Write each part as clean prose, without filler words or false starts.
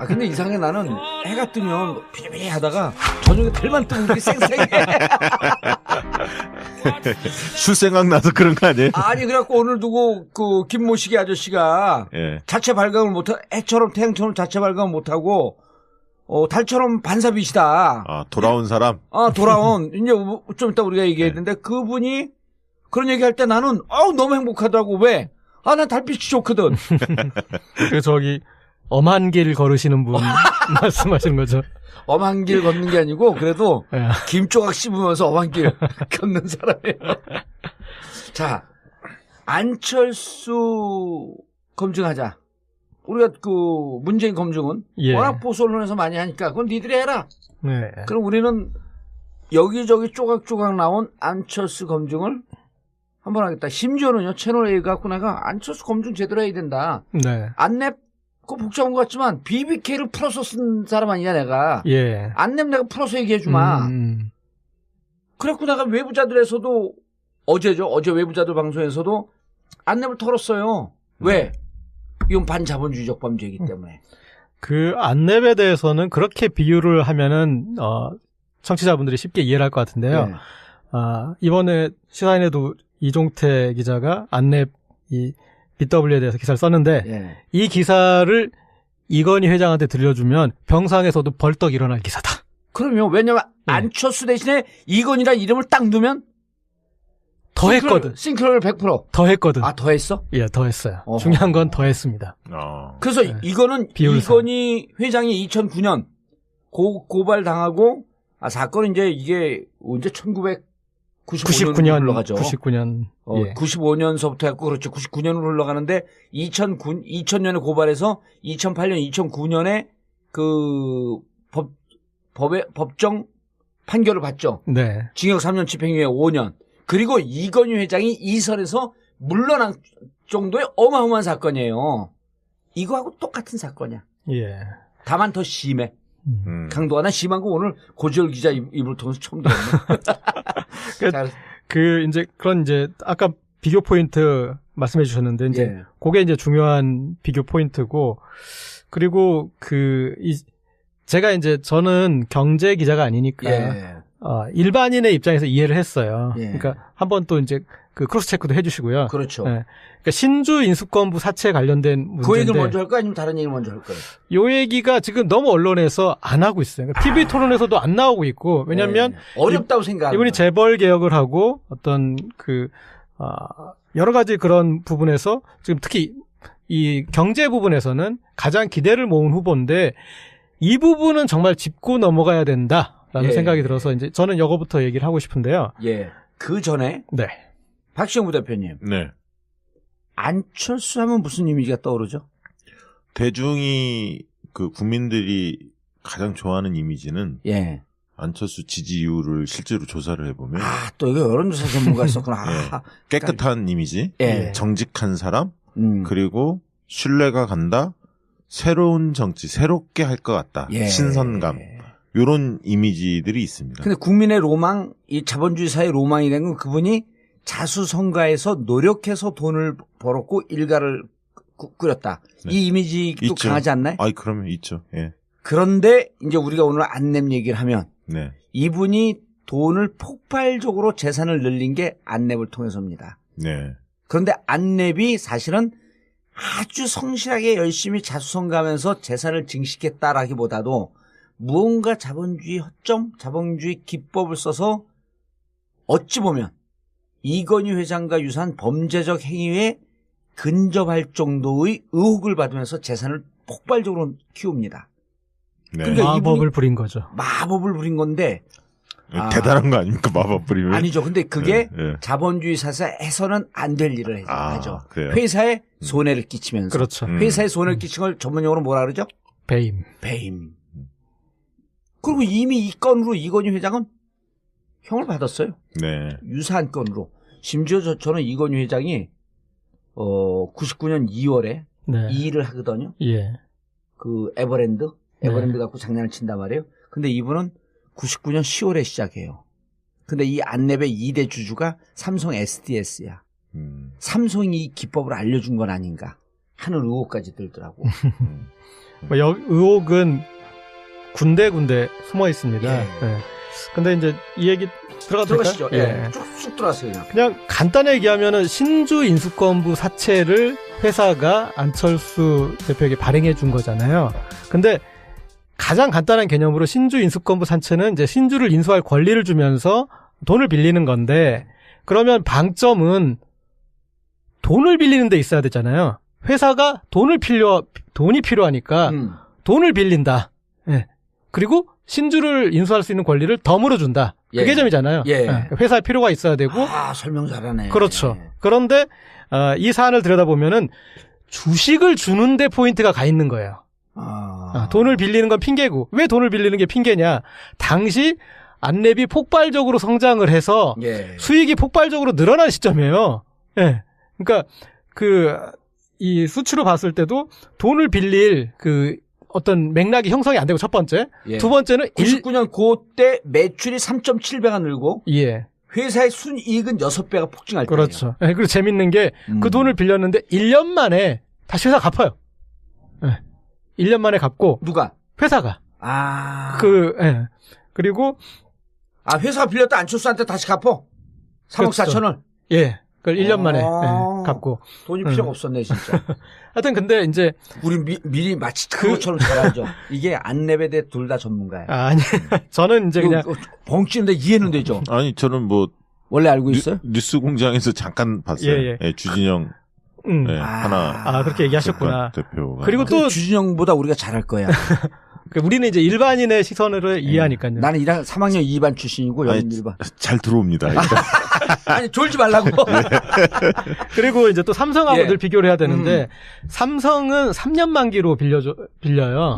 아 근데 이상하게 나는 해가 뜨면 비리비리 하다가 저녁에 달만 뜨면 이렇게 쌩쌩해. 술 생각나서 그런 거 아니에요? 아니 그래갖고 오늘 두고 그 김모식이 아저씨가 예. 자체 발광을 못하 해처럼 태양처럼 자체 발광을 못하고 달처럼 반사빛이다. 아, 돌아온 사람? 돌아온 이제 좀 이따 우리가 얘기했는데 그분이 그런 얘기할 때 나는 너무 행복하다고. 왜? 난 달빛이 좋거든. 그 저기 엄한 길 걸으시는 분 말씀하시는 거죠? 엄한 길 걷는 게 아니고 그래도 예. 김 조각 씹으면서 엄한 길 걷는 사람이에요. 자, 안철수 검증하자. 우리가 그 문재인 검증은 예. 워낙 보수 언론에서 많이 하니까 그건 니들이 해라. 네. 그럼 우리는 여기저기 쪼각쪼각 나온 안철수 검증을 한번 하겠다. 심지어는요, 채널 A 갖고 내가 안철수 검증 제대로 해야 된다. 네. 안랩, 그거 복잡한 것 같지만, BBK를 풀어서 쓴 사람 아니냐, 내가. 예. 안랩 내가 풀어서 얘기해주마. 그래갖고 내가 외부자들에서도, 어제 외부자들 방송에서도 안랩을 털었어요. 왜? 이건 반자본주의적 범죄이기 때문에. 그 안랩에 대해서는 그렇게 비유를 하면은, 청취자분들이 쉽게 이해를 할 것 같은데요. 네. 이번에 시사인에도 이종태 기자가 안랩 이 BW에 대해서 기사를 썼는데 네. 이 기사를 이건희 회장한테 들려주면 병상에서도 벌떡 일어날 기사다. 그럼요. 왜냐면 안철수 대신에 이건희란 이름을 딱 넣으면 더 했거든. 싱크로율 100%. 더 했거든. 더 했어? 예, 더 했어요. 어허. 중요한 건 더 했습니다. 그래서 네. 이거는 비율상. 이건희 회장이 2009년 고발당하고 사건은 이제 이게 언제 1999년으로 흘러가죠. 99년. 예. 95년서부터 했고 그렇죠. 99년으로 흘러가는데 2000년에 고발해서 2008년, 2009년에 그 법정 판결을 받죠. 네. 징역 3년, 집행유예 5년. 그리고 이건희 회장이 이 선에서 물러난 정도의 어마어마한 사건이에요. 이거하고 똑같은 사건이야. 예. 다만 더 심해. 강도가 나 심한 거 오늘 고지열 기자 입을 통해서 처음 들었네. 그런 아까 비교 포인트 말씀해 주셨는데, 이제, 그게 이제 중요한 비교 포인트고, 그리고 제가 이제 저는 경제 기자가 아니니까, 일반인의 입장에서 이해를 했어요. 그러니까 한번 또 이제 그 크로스 체크도 해주시고요. 그렇죠. 네. 그러니까 신주 인수권부 사채 관련된 문제인데. 그 얘기를 먼저 할까요? 아니면 다른 얘기를 먼저 할까요? 요 얘기가 지금 너무 언론에서 안 하고 있어요. 그러니까 TV 토론에서도 안 나오고 있고, 왜냐면 어렵다고 생각합니다. 이분이 재벌 개혁을 하고 어떤 여러 가지 그런 부분에서 지금 특히 이 경제 부분에서는 가장 기대를 모은 후보인데 이 부분은 정말 짚고 넘어가야 된다라는 생각이 들어서 이제 저는 이거부터 얘기를 하고 싶은데요. 예. 그 전에 네. 박시영 부대표님. 네. 안철수 하면 무슨 이미지가 떠오르죠? 대중이 국민들이 가장 좋아하는 이미지는 안철수 지지율을 실제로 조사를 해보면 또 이거 여론조사 전문가 있었구나. 깨끗한 이미지, 정직한 사람, 그리고 신뢰가 간다, 새로운 정치, 새롭게 할 것 같다, 신선감, 이런 이미지들이 있습니다. 근데 국민의 로망, 이 자본주의 사회의 로망이 된 건 그분이 자수성가해서 노력해서 돈을 벌었고 일가를 꾸렸다. 이 이미지도 있죠. 강하지 않나요? 그러면 있죠. 예. 그런데 이제 우리가 오늘 안랩 얘기를 하면 이분이 돈을 폭발적으로 재산을 늘린 게 안랩을 통해서입니다. 네. 그런데 안랩이 사실은 아주 성실하게 열심히 자수성가하면서 재산을 증식했다라기보다도 무언가 자본주의 허점, 자본주의 기법을 써서 어찌 보면 이건희 회장과 유사한 범죄적 행위에 근접할 정도의 의혹을 받으면서 재산을 폭발적으로 키웁니다. 네. 그러니까 마법을 부린 거죠. 마법을 부린 건데 대단한 거 아닙니까? 마법 부리면? 아니죠. 근데 그게 자본주의 사회에서는 안 될 일을 하죠. 그래요? 회사에 손해를 끼치면서. 그렇죠. 회사에 손해를 끼친 걸 전문용어로 뭐라 그러죠? 배임. 그리고 이미 이 건으로 이건희 회장은 형을 받았어요. 네. 유사한 건으로. 심지어 저는 이건희 회장이 99년 2월에 이 일을 하거든요. 예. 그 에버랜드 갖고 장난을 친단 말이에요. 근데 이분은 99년 10월에 시작해요. 근데 이 안랩의 2대 주주가 삼성 SDS야. 삼성이 이 기법을 알려준 건 아닌가 하는 의혹까지 들더라고. 뭐 의혹은 군데군데 숨어 있습니다. 예. 예. 근데 이제 이 얘기 들어가시죠. 예. 쭉 들어가세요. 그냥 간단하게 얘기하면은 신주 인수권부 사채를 회사가 안철수 대표에게 발행해 준 거잖아요. 근데 가장 간단한 개념으로 신주 인수권부 사채는 이제 신주를 인수할 권리를 주면서 돈을 빌리는 건데, 그러면 방점은 돈을 빌리는 데 있어야 되잖아요. 회사가 돈이 필요하니까 돈을 빌린다. 예. 그리고 신주를 인수할 수 있는 권리를 덤으로 준다. 그게 예. 점이잖아요. 예. 예. 회사에 필요가 있어야 되고. 설명 잘하네. 그렇죠. 그런데 이 사안을 들여다보면은 주식을 주는데 포인트가 가 있는 거예요. 돈을 빌리는 건 핑계고. 왜 돈을 빌리는 게 핑계냐? 당시 안랩이 폭발적으로 성장을 해서 수익이 폭발적으로 늘어난 시점이에요. 예. 그러니까 이 수치로 봤을 때도 돈을 빌릴 어떤 맥락이 형성이 안 되고, 첫 번째. 두 번째는 99년 그때 매출이 3.7배가 늘고 회사의 순이익은 6배가 폭증할 거예요. 그렇죠. 예, 그리고 재밌는 게 그 돈을 빌렸는데 1년 만에 다시 회사 갚아요. 예. 1년 만에 갚고. 누가? 회사가. 예. 그리고 회사가 빌렸다 안철수한테 다시 갚어? 3억 4천을? 예. 그걸 1년 만에 갚고. 돈이 필요가 없었네, 진짜. 하여튼 근데 이제 우리 미리 마치 그것처럼 잘 알죠. 이게 안랩에 대해 둘 다 전문가예요. 아니. 저는 이제 그냥 벙찌는데 이해는 되죠. 아니, 저는 뭐 원래 알고 있어요? 뉴스 공장에서 잠깐 봤어요. 예, 주진영 하나. 그렇게 얘기하셨구나. 대표가. 그리고 또 주진영보다 우리가 잘할 거야. 우리는 이제 일반인의 시선으로 이해하니까요. 나는 3학년 2반 출신이고 여긴 1반. 잘 들어옵니다. 아니 졸지 말라고. 그리고 이제 또 삼성하고 늘 비교를 해야 되는데 삼성은 3년 만기로 빌려요.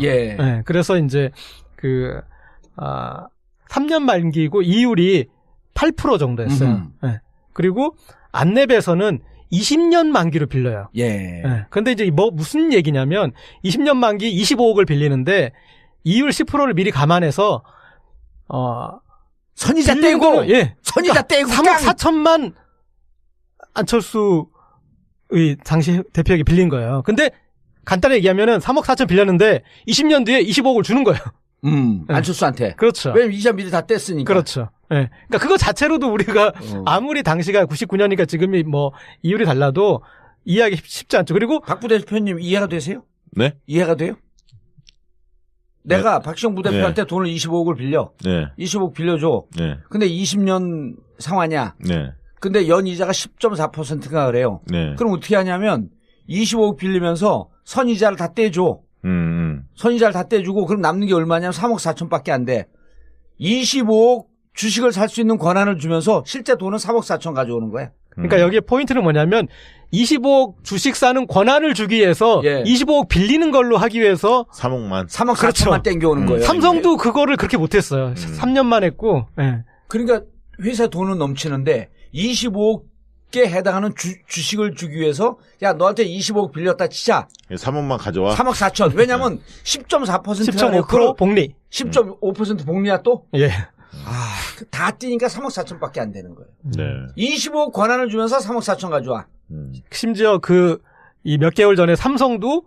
그래서 이제 3년 만기고 이율이 8% 정도 했어요. 그리고 안랩에서는 20년 만기로 빌려요. 근데 이제 무슨 얘기냐면 20년 만기 25억을 빌리는데 이율 10%를 미리 감안해서 선이자 떼고 선이자 떼고 3억 4천만 안철수의 당시 대표에게 빌린 거예요. 근데 간단히 얘기하면은 3억 4천 빌렸는데 20년 뒤에 25억을 주는 거예요. 안철수한테. 그렇죠. 왜냐면 이자 미리 다 뗐으니까. 그렇죠. 예. 그러니까 그거 자체로도 우리가 아무리 당시가 99년이니까 지금이 뭐 이율이 달라도 이해하기 쉽지 않죠. 그리고 박 부대표님 이해가 되세요? 네? 이해가 돼요? 내가 박시영 부대표한테 돈을 25억을 빌려. 25억 빌려줘. 근데 20년 상환이야. 근데 연이자가 10.4%가 그래요. 그럼 어떻게 하냐면 25억 빌리면서 선이자를 다 떼줘. 선이자를 다 떼주고 그럼 남는 게 얼마냐면 3억 4천밖에 안 돼. 25억 주식을 살 수 있는 권한을 주면서 실제 돈은 3억 4천 가져오는 거야. 그러니까 여기에 포인트는 뭐냐면 25억 주식 사는 권한을 주기 위해서 25억 빌리는 걸로 하기 위해서 3억 4천만 땡겨오는 거예요. 삼성도 그거를 그렇게 못했어요. 3년만 했고. 그러니까 회사 돈은 넘치는데 25억에 해당하는 주식을 주기 위해서 야 너한테 25억 빌렸다 치자. 3억만 가져와. 3억 4천. 왜냐면 10.4%가 10.5% 복리. 10.5% 복리야 또? 다 뛰니까 3억 4천밖에 안 되는 거예요. 25억 권한을 주면서 3억 4천 가져와. 심지어 이 몇 개월 전에 삼성도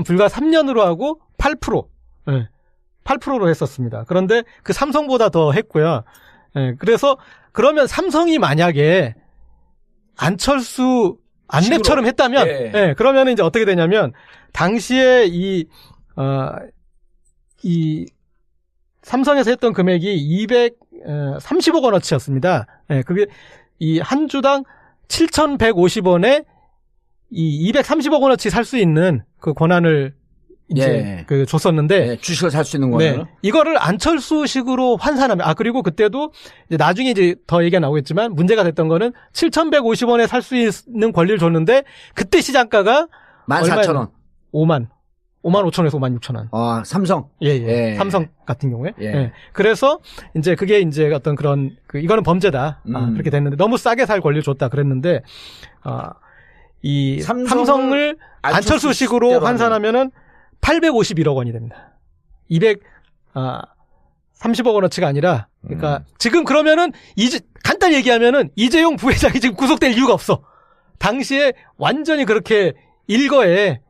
불과 3년으로 하고 8%. 8%로 했었습니다. 그런데 그 삼성보다 더 했고요. 그래서 그러면 삼성이 만약에 안랩처럼 했다면, 그러면 이제 어떻게 되냐면, 당시에 삼성에서 했던 금액이 230억 원어치였습니다. 그게 한 주당 7,150원에 230억 원어치 살 수 있는 그 권한을 이제 줬었는데 주식을 살 수 있는 권한을 이거를 안철수식으로 환산하면 그리고 그때도 이제 나중에 이제 더 얘기가 나오겠지만 문제가 됐던 거는 7,150원에 살 수 있는 권리를 줬는데 그때 시장가가 14,000원. 5만 5천에서 56,000원. 삼성. 삼성 같은 경우에. 그래서 이제 그게 이제 어떤 그런 이거는 범죄다. 그렇게 됐는데 너무 싸게 살 권리를 줬다 그랬는데 이 삼성을 안철수식으로 환산하면은 851억 원이 됩니다. 230억 원어치가 아니라 그러니까 지금 그러면은 간단히 얘기하면은 이재용 부회장이 지금 구속될 이유가 없어. 당시에 완전히 그렇게 일거에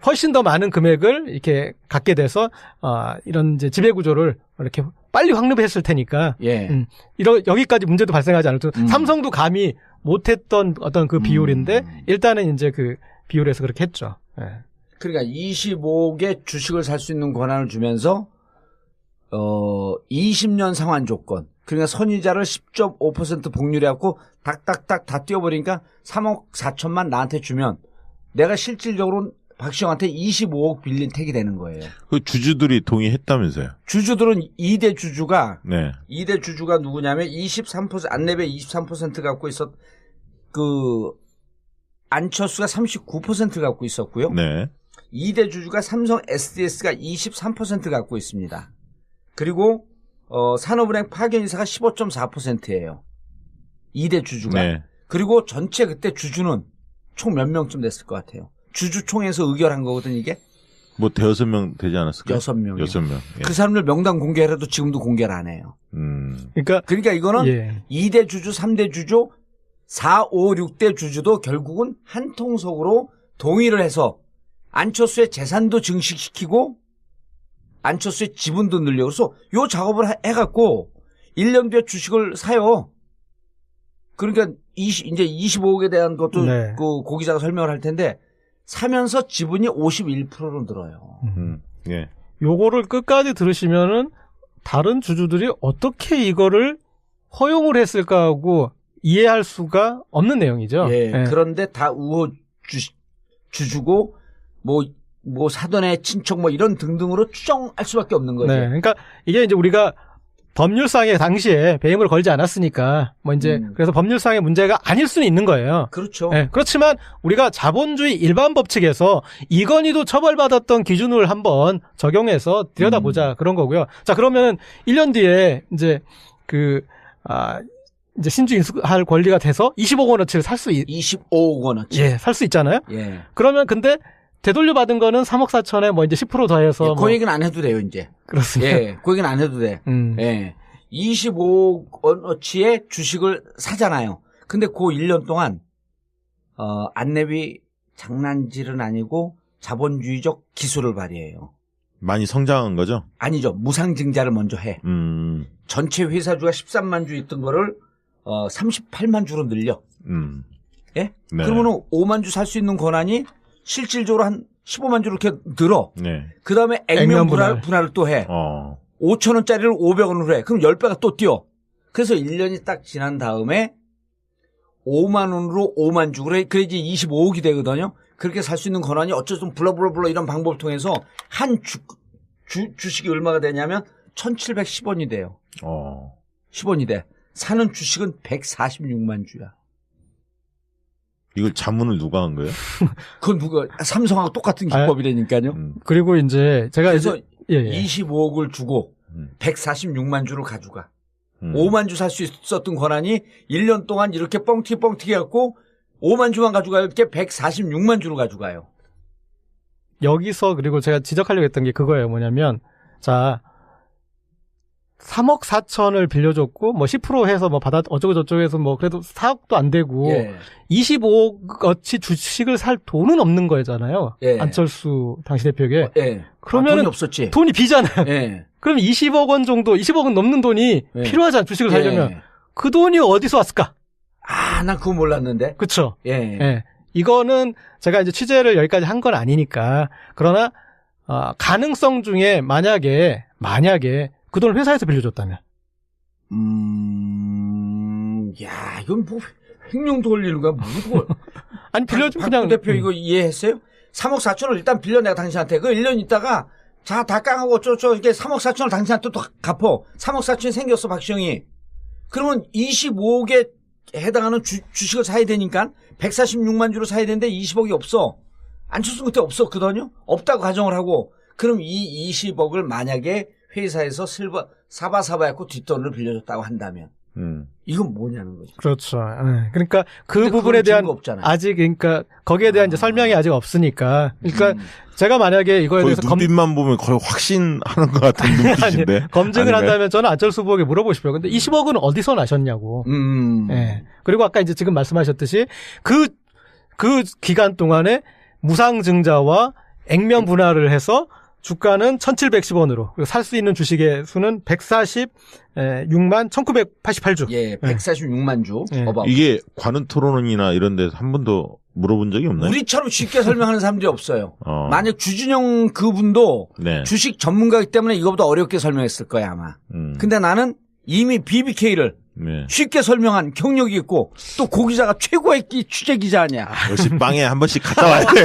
훨씬 더 많은 금액을 이렇게 갖게 돼서 이런 이제 지배 구조를 이렇게 빨리 확립했을 테니까 예. 여기까지 문제도 발생하지 않을 때 삼성도 감히 못했던 어떤 그 비율인데 일단은 이제 그 비율에서 그렇게 했죠. 예. 그러니까 25억의 주식을 살 수 있는 권한을 주면서 20년 상환 조건. 그러니까 선이자를 10.5% 복률해갖고 닥닥닥 다 띄워버리니까 3억 4천만 나한테 주면 내가 실질적으로 박시영한테 25억 빌린 택이 되는 거예요. 그 주주들이 동의했다면서요? 주주들은 2대 주주가 네. 2대 주주가 누구냐면 23% 안내배 23% 갖고 안철수가 39% 갖고 있었고요. 네. 2대 주주가 삼성 SDS가 23% 갖고 있습니다. 그리고 산업은행 파견이사가 15.4%예요. 2대 주주가. 네. 그리고 전체 그때 주주는 총 몇 명쯤 됐을 것 같아요. 주주총회에서 의결한 거거든 이게. 뭐 대여섯 명 되지 않았을까요? 6명. 6명. 예. 그 사람들 명단 공개해도 지금도 공개를 안 해요. 그러니까 이거는 예. 2대 주주, 3대 주주, 4, 5, 6대 주주도 결국은 한 통속으로 동의를 해서 안철수의 재산도 증식시키고 안철수의 지분도 늘려. 그래서 요 작업을 해갖고 1년 뒤에 주식을 사요. 그러니까 이제 25억에 대한 것도 네. 그 고 기자가 설명을 할 텐데 사면서 지분이 51%로 늘어요. 예. 요거를 끝까지 들으시면은 다른 주주들이 어떻게 이거를 허용을 했을까 하고 이해할 수가 없는 내용이죠. 예. 예. 그런데 다 우호 주주고 뭐 사돈의 친척 뭐 이런 등등으로 추정할 수밖에 없는 거죠. 네. 그러니까 이게 이제 우리가 법률상에 당시에 배임을 걸지 않았으니까 뭐 이제 그래서 법률상의 문제가 아닐 수는 있는 거예요. 그렇죠. 네. 그렇지만 우리가 자본주의 일반 법칙에서 이건희도 처벌받았던 기준을 한번 적용해서 들여다보자 그런 거고요. 자, 그러면 1년 뒤에 이제 이제 신주 인수할 권리가 돼서 20억 원어치를 살 수 25억 원어치. 예, 살 수 있잖아요. 예. 그러면 근데 되돌려 받은 거는 3억 4천에 뭐 이제 10% 더해서 예, 그 얘기는 안 해도 돼요, 이제. 그렇습니다. 예. 그 얘기는 안 해도 돼. 예. 25억 원어치의 주식을 사잖아요. 근데 그 1년 동안 안내비 장난질은 아니고 자본주의적 기술을 발휘해요. 많이 성장한 거죠? 아니죠. 무상증자를 먼저 해. 전체 회사주가 13만 주 있던 거를 38만 주로 늘려. 예? 네. 그러면은 5만 주 살 수 있는 권한이 실질적으로 한 15만 주로 이렇게 늘어. 네. 그 다음에 액면 분할을 또 해. 5천 원짜리를 500원으로 해. 그럼 10배가 또 뛰어. 그래서 1년이 딱 지난 다음에 5만 원으로 5만 주. 그래야지 25억이 되거든요. 그렇게 살 수 있는 권한이 어쨌든 블러블러 이런 방법을 통해서 한 주식이 얼마가 되냐면 1,710원이 돼요. 10원이 돼. 사는 주식은 146만 주야. 이걸 자문을 누가 한 거예요? 그건 누가 삼성하고 똑같은 기법이라니까요. 그리고 이제 제가 그래서 예. 25억을 주고 146만 주를 가져가. 5만 주 살 수 있었던 권한이 1년 동안 이렇게 뻥튀기 해갖고 5만 주만 가져갈 게 146만 주를 가져가요. 여기서 그리고 제가 지적하려고 했던 게 그거예요. 뭐냐면 자 3억 4천을 빌려줬고 뭐 10% 해서 뭐 어쩌고 저쩌고 해서 뭐 그래도 4억도 안 되고 예. 25억어치 주식을 살 돈은 없는 거잖아요. 예. 안철수 당시 대표에게. 예. 그러면 돈이 없었지. 돈이 비잖아요. 예. 그럼 20억 원 정도, 20억은 넘는 돈이 예. 필요하잖아요. 주식을 살려면. 예. 그 돈이 어디서 왔을까? 난 그거 몰랐는데. 그쵸. 예. 예. 이거는 제가 이제 취재를 여기까지 한 건 아니니까. 그러나, 가능성 중에 만약에 그 돈을 회사에서 빌려줬다면. 야, 이건 뭐, 횡령 돌리는 거야? 뭐, 아니, 빌려주면 그냥. 대표 이거 이해했어요? 3억 4천을 일단 빌려 내가 당신한테. 그 1년 있다가, 자, 다 깡하고 어쩌고저쩌고 이렇게 3억 4천을 당신한테 또 갚어. 3억 4천이 생겼어, 박시영이. 그러면 25억에 해당하는 주식을 사야 되니까 146만 주로 사야 되는데 20억이 없어. 안철수 그때 없었거든요? 없다고 가정을 하고. 그럼 이 20억을 만약에 회사에서 사바사바 했고 뒷돈을 빌려줬다고 한다면. 이건 뭐냐는 거죠. 그렇죠. 그러니까 그 부분에 대한 아직 그러니까 거기에 대한 이제 설명이 아직 없으니까. 그러니까 제가 만약에 이거에 대해서 눈빛만 보면 거의 확신하는 것 같은 눈빛인데. 아니, 검증을 한다면 저는 안철수 후보에게 물어보고 싶어요. 근데 20억은 어디서 나셨냐고. 예. 그리고 아까 이제 지금 말씀하셨듯이 그 기간 동안에 무상증자와 액면 분할을 해서 주가는 1,710원으로 그리고 살 수 있는 주식의 수는 146만 1,988주. 예, 146만 주. 예. 이게 관훈 토론이나 이런 데서 한 번도 물어본 적이 없나요? 우리처럼 쉽게 설명하는 사람들이 없어요. 만약 주진영 그분도 네. 주식 전문가이기 때문에 이거보다 어렵게 설명했을 거야 아마. 근데 나는 이미 BBK를 네. 쉽게 설명한 경력이 있고 또 고기자가 최고의 취재 기자 아니야. 역시 빵에 한 번씩 갔다 와야 돼.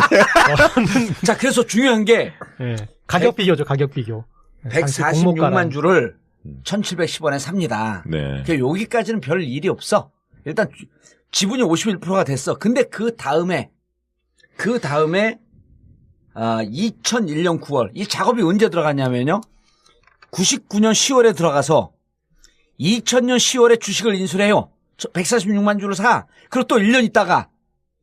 자, 그래서 중요한 게 네. 가격 비교죠. 가격 비교. 146만 주를 1,710원에 삽니다. 네. 여기까지는 별 일이 없어. 일단 지분이 51%가 됐어. 근데 그 다음에 2001년 9월 이 작업이 언제 들어갔냐면요. 99년 10월에 들어가서 2000년 10월에 주식을 인수해요. 146만 주를 사. 그리고 또 1년 있다가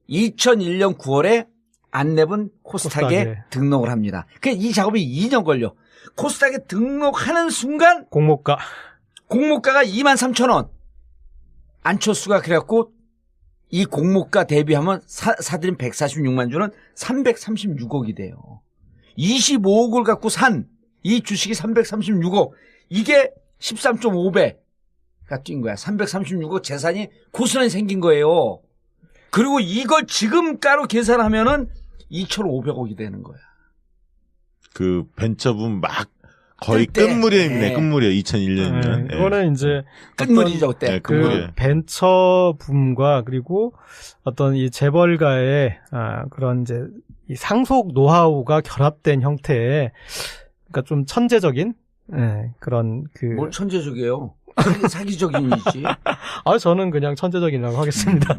2001년 9월에 안내분 코스닥에 등록을 합니다. 그러니까 이 작업이 2년 걸려. 코스닥에 등록하는 순간 공모가가 23,000원. 안철수가 그래갖고 이 공모가 대비하면 사들인 146만 주는 336억이 돼요. 25억을 갖고 산 이 주식이 336억. 이게 13.5배가 뛴 거야. 336억 재산이 고스란히 생긴 거예요. 그리고 이걸 지금가로 계산하면은 2,500억이 되는 거야. 그 벤처붐 막 거의 끝물이네. 끝물이야. 2001년이면. 이거는 이제 끝물이죠 그때. 네, 끝물이에요. 그 벤처붐과 그리고 어떤 이 재벌가의 그런 이제 이 상속 노하우가 결합된 형태의 그러니까 좀 천재적인 그런 뭘 천재적이에요? 사기적인 이지. 저는 그냥 천재적이라고 하겠습니다.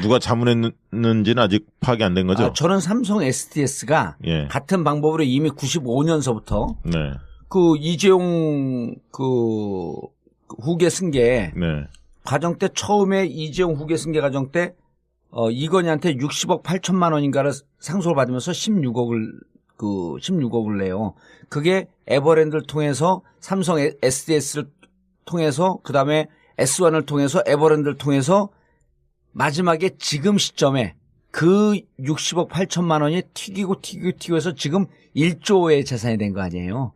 누가 자문했는지는 아직 파악이 안 된 거죠? 저는 삼성 SDS가 예. 같은 방법으로 이미 95년서부터 네. 그 이재용 그 후계 승계 네. 과정 때 처음에 이재용 후계 승계 과정 때 이건희한테 60억 8천만 원인가를 상속을 받으면서 16억을 내요. 그게 에버랜드를 통해서 삼성 SDS를 통해서 그다음에 S1을 통해서 에버랜드를 통해서 마지막에 지금 시점에 그 60억 8천만 원이 튀기고 해서 지금 1조의 재산이 된 거 아니에요?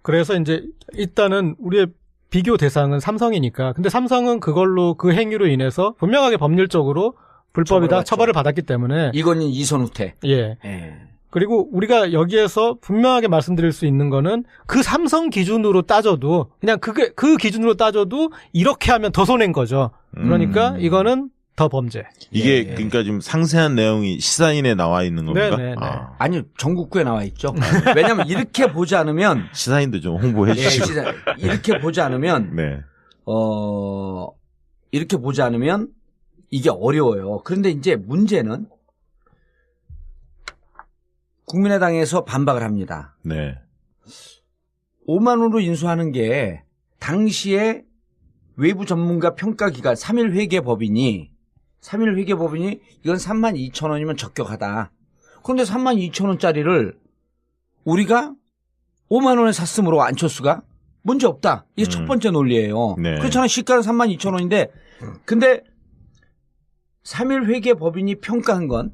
그래서 이제 일단은 우리의 비교 대상은 삼성이니까. 근데 삼성은 그걸로 그 행위로 인해서 분명하게 법률적으로 불법이다 처벌을 받았기 때문에 이거는 이선후퇴. 예. 그리고 우리가 여기에서 분명하게 말씀드릴 수 있는 거는 그 삼성 기준으로 따져도 그냥 그 기준으로 따져도 이렇게 하면 더 손해인 거죠. 그러니까 이거는 더 범죄. 이게 그러니까 좀 상세한 내용이 시사인에 나와 있는 겁니까? 네네. 아니 전국구에 나와 있죠. 왜냐하면 이렇게 보지 않으면 시사인도 좀 홍보해 주시고 이렇게 보지 않으면 네. 이렇게 보지 않으면 이게 어려워요. 그런데 이제 문제는 국민의당에서 반박을 합니다. 네. 5만 원으로 인수하는 게 당시에 외부 전문가 평가기관 3.1회계법인이 이건 32,000원이면 적격하다. 그런데 32,000원짜리를 우리가 5만 원에 샀으므로 안철수가 문제 없다. 이게 첫 번째 논리예요. 네. 그렇잖아요. 시가는 32,000원인데 근데 3.1회계법인이 평가한 건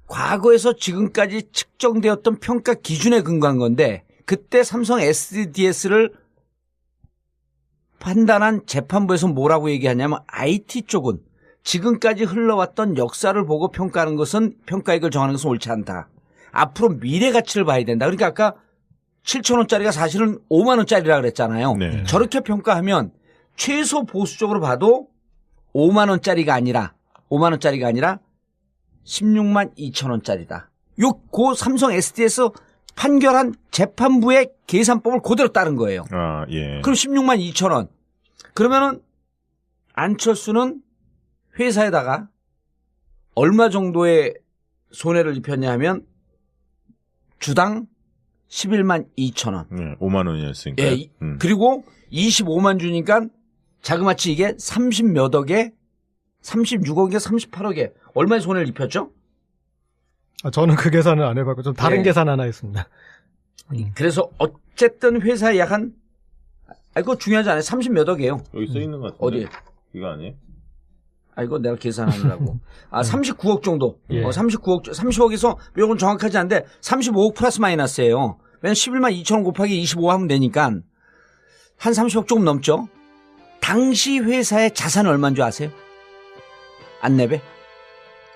과거에서 지금까지 측정되었던 평가 기준에 근거한 건데 그때 삼성 SDS를 판단한 재판부에서 뭐라고 얘기하냐면 IT 쪽은 지금까지 흘러왔던 역사를 보고 평가하는 것은 평가액을 정하는 것은 옳지 않다. 앞으로 미래 가치를 봐야 된다. 그러니까 아까 7,000원짜리가 사실은 5만 원짜리라 그랬잖아요. 네. 저렇게 평가하면 최소 보수적으로 봐도 5만 원짜리가 아니라 16만 2천 원짜리다. 고 삼성 SDS 판결한 재판부의 계산법을 그대로 따른 거예요. 예. 그럼 16만 2천 원. 그러면은 안철수는 회사에다가 얼마 정도의 손해를 입혔냐 하면 주당 11만 2천 원. 네, 5만 원이었으니까. 예, 그리고 25만 주니까 자그마치 이게 30몇 억에 36억에 38억에 얼마의 손해를 입혔죠? 저는 그 계산을 안 해봤고 좀 다른 계산 하나 했습니다. 그래서 어쨌든 회사에 약 한 그거 중요하지 않아요. 30몇 억이에요. 여기 써 있는 것 같은데. 어디? 이거 아니에요? 이거 내가 계산하느라고. 39억 정도. 30억에서 이건 정확하지 않은데 35억 플러스 마이너스예요. 왜냐면 11만 2천 곱하기 25 하면 되니까 한 30억 조금 넘죠. 당시 회사의 자산은 얼마인 줄 아세요? 안내배?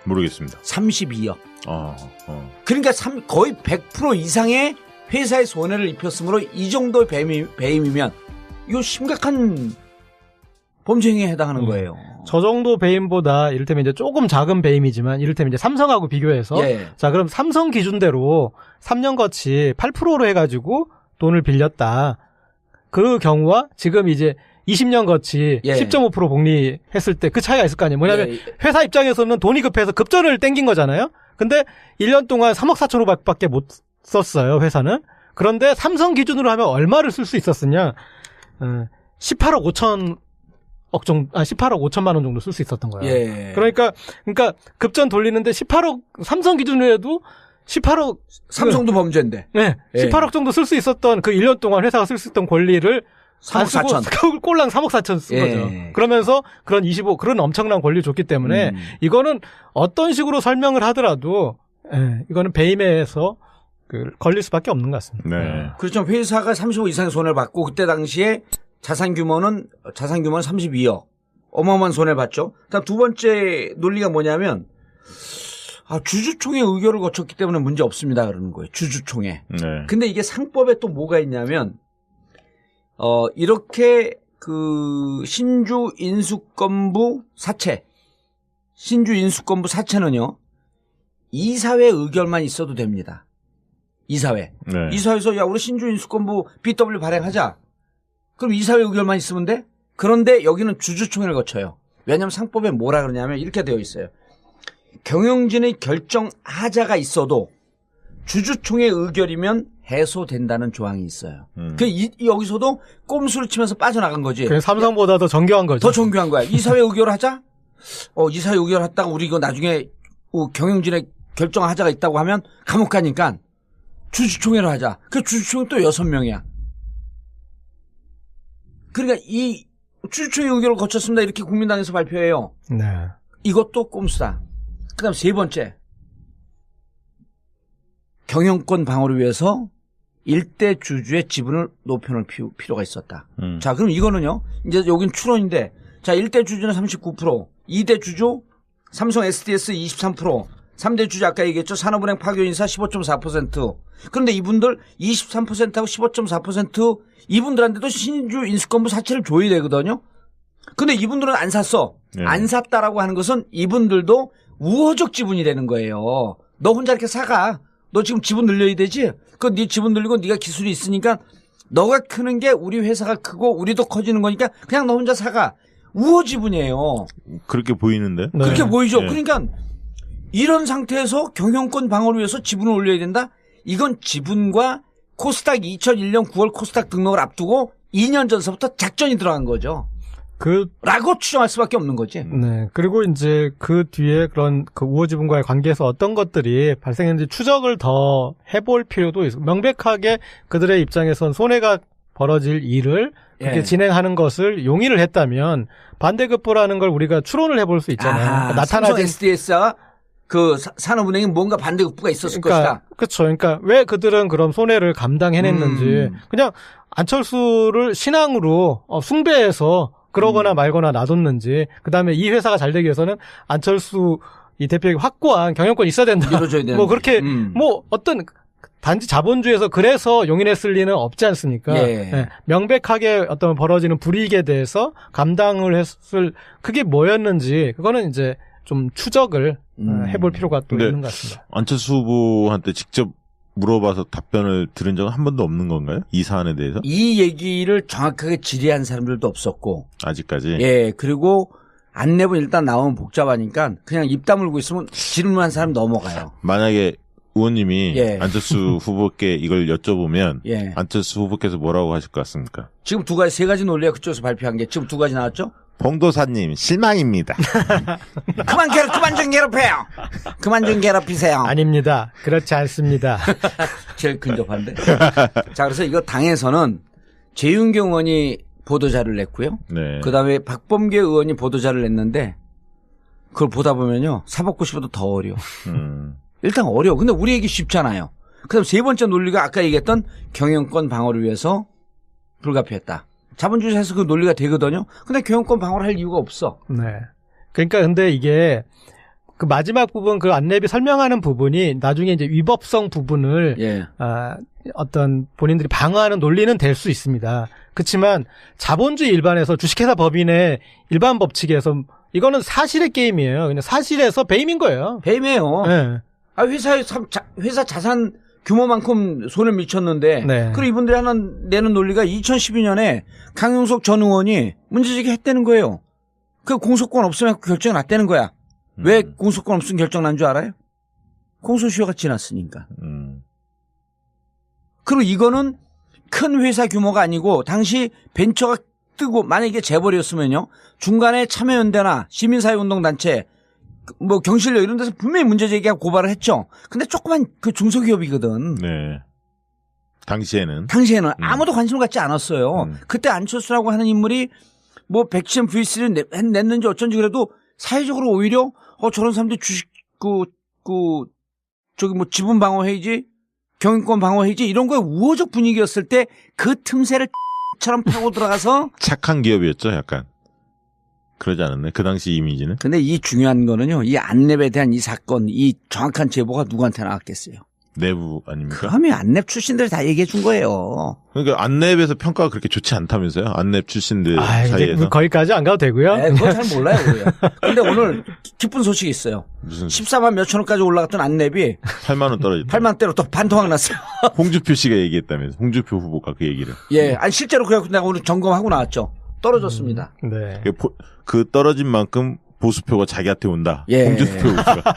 모르겠습니다. 32억. 그러니까 거의 100% 이상의 회사의 손해를 입혔으므로 이 정도의 배임이면 이거 심각한 범죄 행위에 해당하는 거예요. 저 정도 배임보다 이를테면 이제 조금 작은 배임이지만 이를테면 이제 삼성하고 비교해서 자, 그럼 삼성 기준대로 3년 거치 8%로 해가지고 돈을 빌렸다. 그 경우와 지금 이제 20년 거치 10.5% 복리했을 때 그 차이가 있을 거 아니에요. 뭐냐면 회사 입장에서는 돈이 급해서 급전을 땡긴 거잖아요. 근데 1년 동안 3억 4천억밖에 못 썼어요, 회사는. 그런데 삼성 기준으로 하면 얼마를 쓸 수 있었으냐? 18억 5천만 원 정도 쓸 수 있었던 거예요. 그러니까 급전 돌리는데 18억, 삼성 기준으로 해도 18억. 삼성도 범죄인데. 네. 18억 정도 쓸 수 있었던 그 1년 동안 회사가 쓸 수 있던 권리를 3억 4천. 꼴랑 3억 4천 쓴 거죠. 그러면서 그런 엄청난 권리를 줬기 때문에 이거는 어떤 식으로 설명을 하더라도 이거는 배임에서 걸릴 수밖에 없는 것 같습니다. 네. 그렇죠. 회사가 35억 이상의 손해를 받고 그때 당시에 자산 규모는 32억. 어마어마한 손해를 봤죠. 그다음 두 번째 논리가 뭐냐면 주주총회 의결을 거쳤기 때문에 문제 없습니다 그러는 거예요. 주주총회. 네. 근데 이게 상법에 또 뭐가 있냐면 이렇게 신주 인수권부 사채는요. 이사회 의결만 있어도 됩니다. 이사회. 네. 이사회에서 우리 신주 인수권부 BW 발행하자. 그럼 이사회 의결만 있으면 돼? 그런데 여기는 주주총회를 거쳐요. 왜냐하면 상법에 뭐라 그러냐면 이렇게 되어 있어요. 경영진의 결정하자가 있어도 주주총회 의결이면 해소된다는 조항이 있어요. 여기서도 꼼수를 치면서 빠져나간 거지. 그냥 삼성보다 더 정교한 거죠. 더 정교한 거야. 이사회 의결을 하자? 이사회 의결했다가 우리 이거 나중에 경영진의 결정하자가 있다고 하면 감옥 가니까 주주총회를 하자. 그 주주총회 또 6명이야. 그러니까 이 주주총회 의결을 거쳤습니다. 이렇게 국민당에서 발표해요. 네. 이것도 꼼수다. 그다음 세 번째. 경영권 방어를 위해서 일대 주주의 지분을 높여놓을 필요가 있었다. 자, 그럼 이거는요. 이제 여긴 추론인데, 자, 1대 주주는 39%, 2대 주주 삼성 SDS 23%, 3대 주주 아까 얘기했죠. 산업은행 파교인사 15.4%. 그런데 이분들 23%하고 15.4% 이분들한테도 신주 인수권부 사채를 줘야 되거든요. 근데 이분들은 안 샀어. 네. 안 샀다라고 하는 것은 이분들도 우호적 지분이 되는 거예요. 너 혼자 이렇게 사가. 너 지금 지분 늘려야 되지? 네 지분 늘리고 네가 기술이 있으니까 너가 크는 게 우리 회사가 크고 우리도 커지는 거니까 그냥 너 혼자 사가. 우호 지분이에요. 그렇게 보이는데? 네. 그렇게 보이죠. 네. 그러니까 이런 상태에서 경영권 방어를 위해서 지분을 올려야 된다? 이건 지분과 코스닥 2001년 9월 코스닥 등록을 앞두고 2년 전서부터 작전이 들어간 거죠. 라고 추정할 수밖에 없는 거지. 네. 그리고 이제 그 뒤에 그런 우호 지분과의 관계에서 어떤 것들이 발생했는지 추적을 더 해볼 필요도 있고, 명백하게 그들의 입장에선 손해가 벌어질 일을 그렇게 진행하는 것을 용인을 했다면 반대급부라는 걸 우리가 추론을 해볼 수 있잖아요. 나타나는 SDS와 산업은행이 뭔가 반대급부가 있었을 것이다. 그렇죠. 그러니까 왜 그들은 그럼 손해를 감당해냈는지 그냥 안철수를 신앙으로 숭배해서 그러거나 말거나 놔뒀는지, 그 다음에 이 회사가 잘 되기 위해서는 안철수 이 대표에게 확고한 경영권이 있어야 된다. 뭐 그렇게 뭐 어떤 단지 자본주의에서 그래서 용인했을 리는 없지 않습니까? 네. 명백하게 어떤 벌어지는 불이익에 대해서 감당을 했을 그게 뭐였는지 그거는 이제 좀 추적을 해볼 필요가 또 있는 것 같습니다. 안철수 후보한테 직접 물어봐서 답변을 들은 적은 한 번도 없는 건가요? 이 사안에 대해서? 이 얘기를 정확하게 질의한 사람들도 없었고. 아직까지? 예, 그리고 안내문 일단 나오면 복잡하니까 그냥 입 다물고 있으면 질문한 사람 넘어가요. 만약에 의원님이 안철수 후보께 이걸 여쭤보면 안철수 후보께서 뭐라고 하실 것 같습니까? 지금 세 가지 논리가 그쪽에서 발표한 게 지금 2가지 나왔죠? 봉도사님 실망입니다. 그만 좀 괴롭혀요. 그만 좀 괴롭히세요. 아닙니다. 그렇지 않습니다. 제일 근접한데. 자, 그래서 이거 당에서는 재윤경 의원이 보도자를 냈고요. 네. 그다음에 박범계 의원이 보도자를 냈는데 그걸 보다 보면요. 사법고 싶어도 더 어려워. 일단 어려워. 근데 우리에게 쉽잖아요. 그다음 세 번째 논리가 아까 얘기했던 경영권 방어를 위해서 불가피했다. 자본주의에서 그 논리가 되거든요. 근데 경영권 방어를 할 이유가 없어. 네. 그러니까 근데 이게 그 마지막 부분 그 안내비 설명하는 부분이 나중에 이제 위법성 부분을 예. 어떤 본인들이 방어하는 논리는 될 수 있습니다. 그렇지만 자본주의 일반에서 주식회사 법인의 일반 법칙에서 이거는 사실의 게임이에요. 그냥 사실에서 배임인 거예요. 배임이에요. 네. 회사 자산 규모만큼 손을 미쳤는데 네. 그리고 이분들이 하나 내는 논리가 2012년에 강용석 전 의원이 문제제기 했다는 거예요. 그 공소권 없으면 결정이 났다는 거야. 왜 공소권 없으면 결정 난 줄 알아요? 공소시효가 지났으니까. 그리고 이거는 큰 회사 규모가 아니고 당시 벤처가 뜨고 만약에 재벌이었으면요. 중간에 참여연대나 시민사회운동단체 뭐 경실련 이런 데서 분명히 문제제기하고 고발을 했죠. 근데 조그만 그 중소기업이거든. 네. 당시에는 아무도 관심을 갖지 않았어요. 그때 안철수라고 하는 인물이 뭐 백신 V3를 냈는지 어쩐지 그래도 사회적으로 오히려 저런 사람들이 주식 저기 뭐 지분 방어 회의지 경영권 방어 회의지 이런 거에 우호적 분위기였을 때 그 틈새를 처럼 파고 들어가서 착한 기업이었죠, 약간. 그러지 않았네. 그 당시 이미지는. 근데 이 중요한 거는요. 이 안랩에 대한 이 사건, 이 정확한 제보가 누구한테 나왔겠어요? 내부 아닙니까? 그러면 안랩 출신들이 다 얘기해 준 거예요. 그러니까 안랩에서 평가가 그렇게 좋지 않다면서요? 안랩 출신들 사이에서. 거기까지 안 가도 되고요. 네, 그거 잘 몰라요. 근데 오늘 기쁜 소식이 있어요. 무슨 14만 몇천 원까지 올라갔던 안랩이 8만 원 떨어졌다. 8만 대로 또 반토막 났어요. 홍주표 씨가 얘기했다면서. 홍주표 후보가 그 얘기를. 예, 아니 실제로 그래갖고 내가 오늘 점검하고 나왔죠. 떨어졌습니다. 네. 그 떨어진 만큼 보수표가 자기한테 온다. 예. 홍준표 후보가.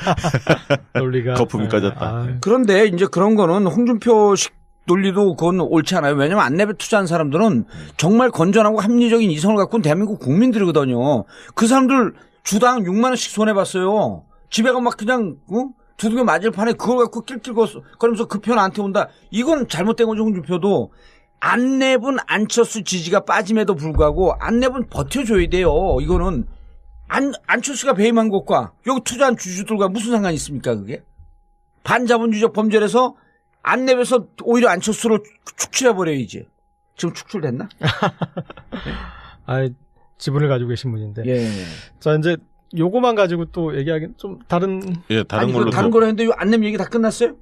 논리가 거품이 까졌다. 그런데 이제 그런 거는 홍준표식 논리도 그건 옳지 않아요. 왜냐면 안랩에 투자한 사람들은 정말 건전하고 합리적인 이성을 갖고 있는 대한민국 국민들이거든요. 그 사람들 주당 6만 원씩 손해봤어요. 집에 가면 막 그냥 두들겨 맞을 판에 그걸 갖고 낄낄거리면서 그 편 나한테 온다. 이건 잘못된 거죠. 홍준표도. 안랩은 안철수 지지가 빠짐에도 불구하고 안랩은 버텨줘야 돼요. 이거는 안철수가 배임한 것과 여기 투자한 주주들과 무슨 상관이 있습니까? 그게 반자본주의적 범죄라서 안랩에서 오히려 안철수로 축출해버려야지. 지금 축출됐나? 아, 지분을 가지고 계신 분인데. 예. 자, 이제 요거만 가지고 또 얘기하긴 좀 다른. 예, 다른 걸로. 다른 거로 했는데 요 안랩 얘기 다 끝났어요?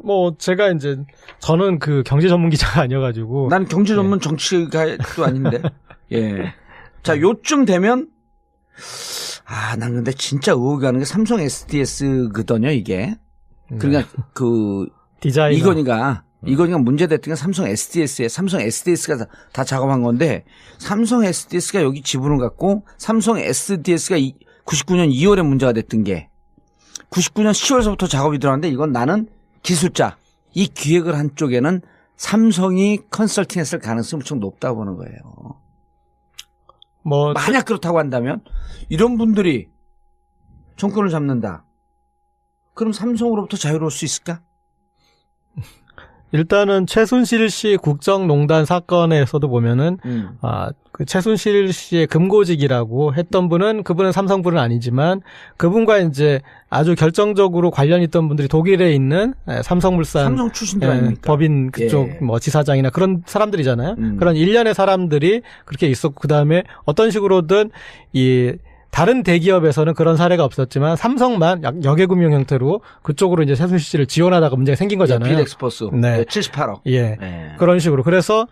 뭐 제가 이제 저는 그 경제 전문 기자가 아니어가지고. 난 경제 전문 정치가도 아닌데. 예. 자, 요쯤 되면 난 근데 진짜 의혹이 가는 게 삼성 SDS거든요, 이게. 그러니까 디자인 이건희가 문제됐던 게 삼성 SDS에 삼성 SDS가 다 작업한 건데 삼성 SDS가 여기 지분을 갖고 삼성 SDS가 99년 2월에 문제가 됐던 게 99년 10월서부터 작업이 들어갔는데 이건 나는 기술자 이 기획을 한 쪽에는 삼성이 컨설팅했을 가능성이 엄청 높다고 보는 거예요. 뭐 만약 그렇다고 한다면 이런 분들이 정권을 잡는다. 그럼 삼성으로부터 자유로울 수 있을까? 일단은 최순실 씨 국정농단 사건에서도 보면은 그 최순실 씨의 금고직이라고 했던 그분은 삼성분은 아니지만 그분과 이제 아주 결정적으로 관련 있던 분들이 독일에 있는 삼성물산 삼성 출신들 아닙니까? 법인 그쪽 뭐 지사장이나 그런 사람들이잖아요. 그런 일련의 사람들이 그렇게 있었고 그다음에 어떤 식으로든 다른 대기업에서는 그런 사례가 없었지만 삼성만 역외금융 형태로 그쪽으로 이제 최순실 씨를 지원하다가 문제가 생긴 거잖아요. 빌엑스포스. 네. 78억. 예. 네. 그런 식으로. 그래서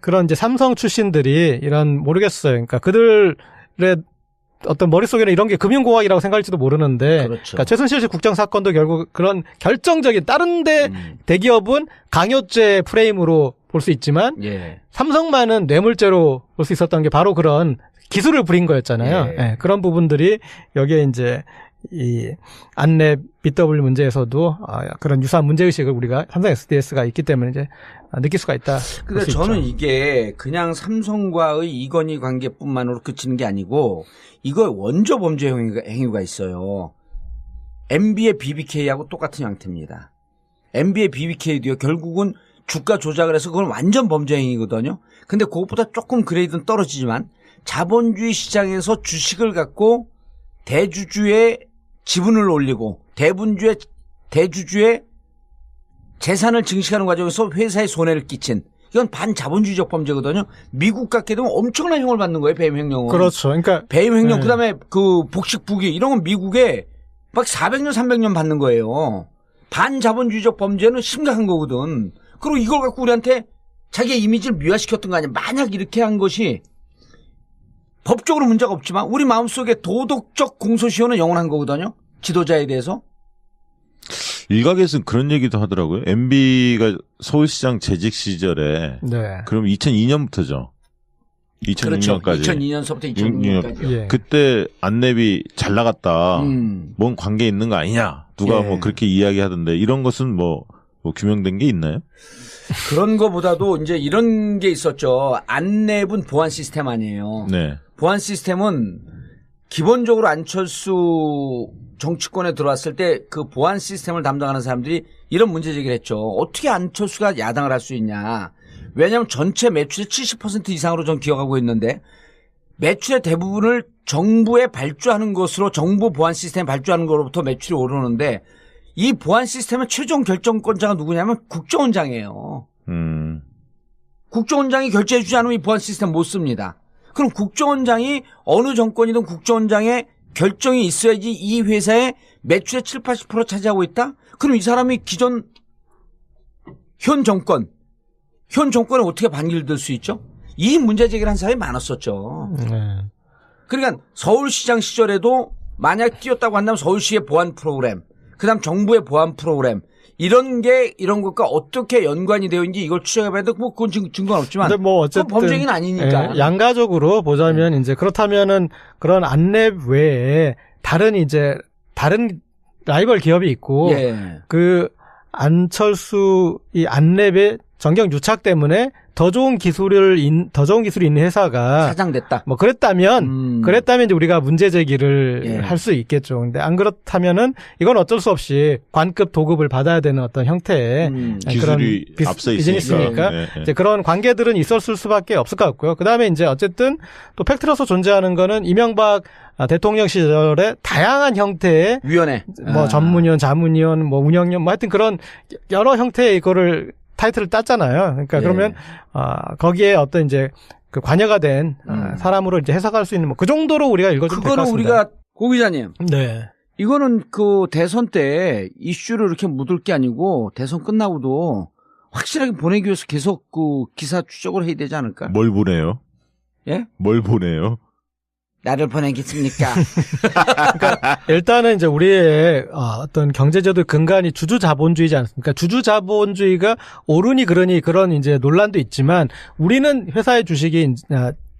그런 이제 삼성 출신들이 모르겠어요. 그러니까 그들의 어떤 머릿속에는 이런 게 금융공학이라고 생각할지도 모르는데 그렇죠. 그러니까 최순실 씨 국정 사건도 결국 그런 결정적인 다른 대기업은 강요죄 프레임으로 볼 수 있지만 삼성만은 뇌물죄로 볼 수 있었던 게 바로 그런 기술을 부린 거였잖아요. 예, 그런 부분들이 여기에 이제 이 안랩 BW 문제에서도 그런 유사한 문제의식을 우리가 삼성 SDS가 있기 때문에 이제 느낄 수가 있다. 근데 저는 이게 그냥 삼성과의 이건희 관계뿐만으로 그치는 게 아니고 이거 원조 범죄 행위가 있어요. MB의 BBK하고 똑같은 형태입니다. MB의 BBK도요. 결국은 주가 조작을 해서 그건 완전 범죄 행위거든요. 근데 그것보다 조금 그레이드는 떨어지지만 자본주의 시장에서 주식을 갖고 대주주의 지분을 올리고 대주주의 재산을 증식하는 과정에서 회사에 손해를 끼친 이건 반자본주의적 범죄거든요. 미국 같게 되면 엄청난 형을 받는 거예요. 배임 횡령은. 그렇죠. 그러니까 배임 횡령 그다음에 그 복식 부기 이런 건 미국에 막 400년 300년 받는 거예요. 반자본주의적 범죄는 심각한 거거든. 그리고 이걸 갖고 우리한테 자기의 이미지를 미화시켰던 거 아니야. 만약 이렇게 한 것이 법적으로 문제가 없지만 우리 마음속에 도덕적 공소시효는 영원한 거거든요. 지도자에 대해서. 일각에서는 그런 얘기도 하더라고요. MB가 서울시장 재직 시절에 그럼 2002년부터죠. 2006년까지. 그렇죠. 2002년서부터 2006년까지. 예. 그때 안랩이 잘 나갔다. 뭔 관계 있는 거 아니냐. 누가 뭐 그렇게 이야기하던데 이런 것은 뭐 규명된 게 있나요? 그런 거보다도 이제 이런 게 있었죠. 안랩은 보안 시스템 아니에요. 네. 보안 시스템은 기본적으로 안철수 정치권에 들어왔을 때 그 보안 시스템을 담당하는 사람들이 이런 문제 제기를 했죠. 어떻게 안철수가 야당을 할 수 있냐. 왜냐하면 전체 매출의 70% 이상으로 전 기억하고 있는데 매출의 대부분을 정부에 발주하는 것으로 정부 보안 시스템에 발주하는 것으로부터 매출이 오르는데 이 보안 시스템의 최종 결정권자가 누구냐면 국정원장이에요. 국정원장이 결제해 주지 않으면 이 보안 시스템 못 씁니다. 그럼 국정원장이 어느 정권이든 국정원장의 결정이 있어야지 이 회사의 매출의 7, 80% 차지하고 있다? 그럼 이 사람이 기존 현 정권에 어떻게 반기를 들 수 있죠? 이 문제 제기를 한 사람이 많았었죠. 그러니까 서울시장 시절에도 만약 뛰었다고 한다면 서울시의 보안 프로그램, 그다음 정부의 보안 프로그램 이런 것과 어떻게 연관이 되어 있는지 이걸 추적해봐야 되고 뭐 그건 증거는 없지만 근데 뭐 어쨌든 범죄행위는 아니니까. 양가적으로 보자면 이제 그렇다면은 그런 안랩 외에 다른 라이벌 기업이 있고 그 안철수 이 안랩의 전경 유착 때문에 더 좋은 기술이 있는 회사가 사장됐다. 뭐 그랬다면 이제 우리가 문제 제기를 할 수 있겠죠. 근데 안 그렇다면은 이건 어쩔 수 없이 관급 도급을 받아야 되는 어떤 형태의 기술이 그런 앞서 비즈니스니까 이제 그런 관계들은 있었을 수밖에 없을 것 같고요. 그다음에 이제 어쨌든 또 팩트로서 존재하는 거는 이명박 대통령 시절에 다양한 형태의 위원회, 뭐 전문위원, 자문위원, 뭐 운영위원, 뭐 하여튼 그런 여러 형태의 이거를 타이틀을 땄잖아요. 그러니까 그러면 거기에 어떤 이제 그 관여가 된 사람으로 이제 해석할 수 있는 뭐 그 정도로 우리가 읽어주면 될 것 같습니다. 그거는 우리가 고 기자님. 네. 이거는 그 대선 때 이슈를 이렇게 묻을 게 아니고 대선 끝나고도 확실하게 보내기 위해서 계속 그 기사 추적을 해야 되지 않을까? 뭘 보내요? 예? 뭘 보내요? 나를 보내겠습니까? 그러니까 일단은 이제 우리의 어떤 경제제도 근간이 주주자본주의지 않습니까? 주주자본주의가 옳으니 그러니 그런 이제 논란도 있지만 우리는 회사의 주식이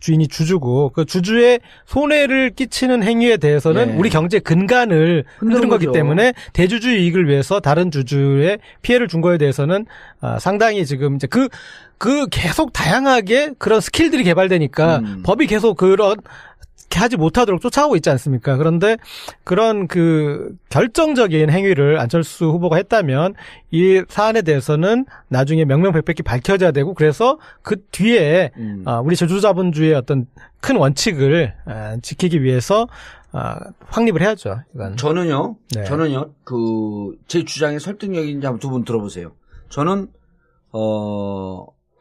주인이 주주고 그 주주의 손해를 끼치는 행위에 대해서는 우리 경제 근간을 흔드는 거기 때문에 대주주 이익을 위해서 다른 주주의 피해를 준 거에 대해서는 상당히 지금 이제 그 계속 다양하게 그런 스킬들이 개발되니까 법이 계속 그런 하지 못하도록 쫓아오고 있지 않습니까? 그런데 그런 그 결정적인 행위를 안철수 후보가 했다면 이 사안에 대해서는 나중에 명명백백히 밝혀져야 되고 그래서 그 뒤에 우리 주주자본주의의 어떤 큰 원칙을 지키기 위해서 확립을 해야죠. 이건. 저는요 그 제 주장의 설득력인지 한번 두 분 들어보세요. 저는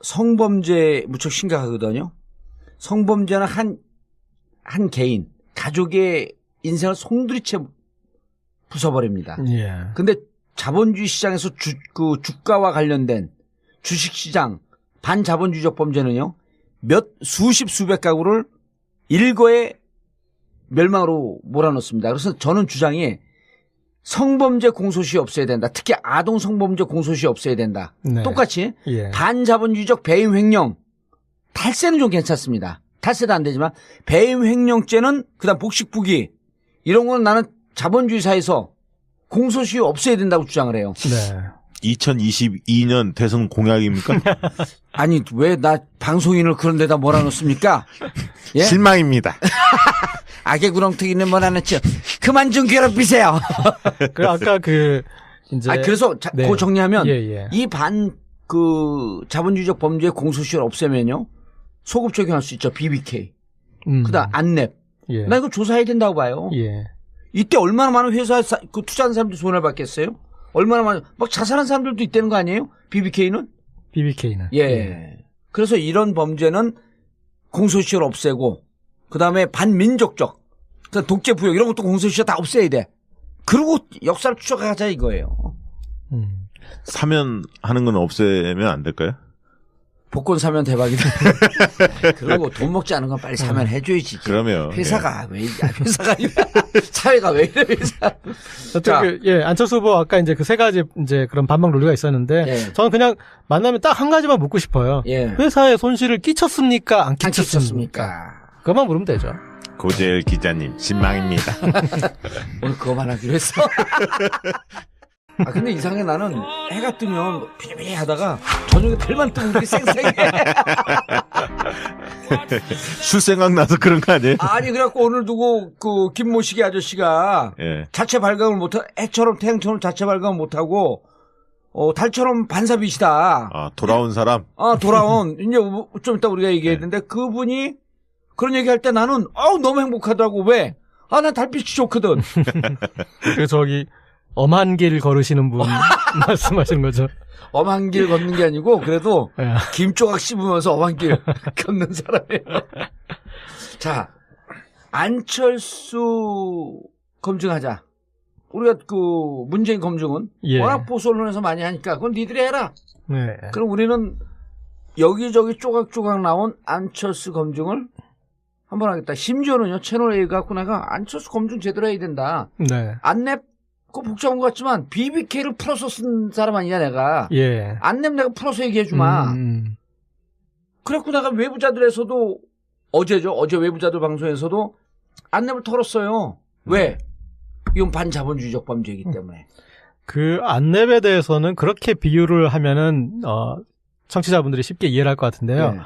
성범죄 무척 심각하거든요. 성범죄는 한 개인, 가족의 인생을 송두리째 부숴버립니다. 근데 자본주의 시장에서 주가와 관련된 주식시장, 반자본주의적 범죄는요, 수십, 수백 가구를 일거에 멸망으로 몰아넣습니다. 그래서 저는 주장이 성범죄 공소시효 없애야 된다. 특히 아동 성범죄 공소시효 없애야 된다. 똑같이 반자본주의적 배임 횡령, 탈세는 좀 괜찮습니다. 탈세도 안 되지만 배임 횡령죄는 그다음 복식 부기 이런 거는 나는 자본주의 사회에서 공소시효 없애야 된다고 주장을 해요. 2022년 대선 공약입니까? 아니 왜 나 방송인을 그런 데다 몰아넣습니까? 예? 실망입니다. 악의 구렁텅이는 몰아넣죠. 그만 좀 괴롭히세요. 아까 이제 그래서 그거 정리하면 이 자본주의적 범죄의 공소시효를 없애면요. 소급 적용할 수 있죠. BBK. 그다음 안랩. 나 이거 조사해야 된다고 봐요. 이때 얼마나 많은 회사에 그 투자하는 사람들이 손해를 받겠어요? 얼마나 많은 막 자살한 사람들도 있다는 거 아니에요? BBK는? 예. 그래서 이런 범죄는 공소시효를 없애고 그다음에 반민족적 독재 부역 이런 것도 공소시효 다 없애야 돼. 그리고 역사를 추적하자 이거예요. 사면하는 건 없애면 안 될까요? 복권 사면 대박이다. 그리고 돈 먹지 않은 건 빨리 사면해줘야지. 그러면 회사가 사회가 왜 이래 회사. 안철수 후보 아까 이제 그 세 가지 이제 그런 반박 논리가 있었는데 저는 그냥 만나면 딱 한 가지만 묻고 싶어요. 회사에 손실을 끼쳤습니까? 안 끼쳤습니까? 그것만 물으면 되죠. 고재열 기자님 신망입니다. 오늘 그거만 하기로 했어. 근데 이상하게 나는 해가 뜨면 비리비리 하다가 저녁에 별만 뜨면 우리 쌩쌩해. 술 생각나서 그런 거 아니에요? 아니, 그래갖고 오늘 두고 그 김모식이 아저씨가 자체 발광을 못하고 해처럼 태양처럼 자체 발광을 못하고 달처럼 반사빛이다. 돌아온 사람? 돌아온. 이제 좀 이따 우리가 얘기했는데 그분이 그런 얘기할 때 나는 너무 행복하더라고. 왜? 난 달빛이 좋거든. 그 저기 엄한 길 걸으시는 분 말씀하시는 거죠? 엄한 길 걷는 게 아니고 그래도 김조각 씹으면서 엄한 길 걷는 사람이에요. 자, 안철수 검증하자. 우리가 그 문재인 검증은 워낙 보수 언론에서 많이 하니까 그건 니들이 해라. 그럼 우리는 여기저기 조각조각 나온 안철수 검증을 한번 하겠다. 심지어는요, 채널A 갖고 내가 안철수 검증 제대로 해야 된다. 안랩 그거 복잡한 것 같지만 BBK를 풀어서 쓴 사람 아니냐 내가. 안랩 내가 풀어서 얘기해주마. 그래갖고 내가 외부자들에서도 어제 외부자들 방송에서도 안랩을 털었어요. 왜? 이건 반자본주의적 범죄이기 때문에. 그 안랩에 대해서는 그렇게 비유를 하면은 청취자분들이 쉽게 이해를 할 것 같은데요.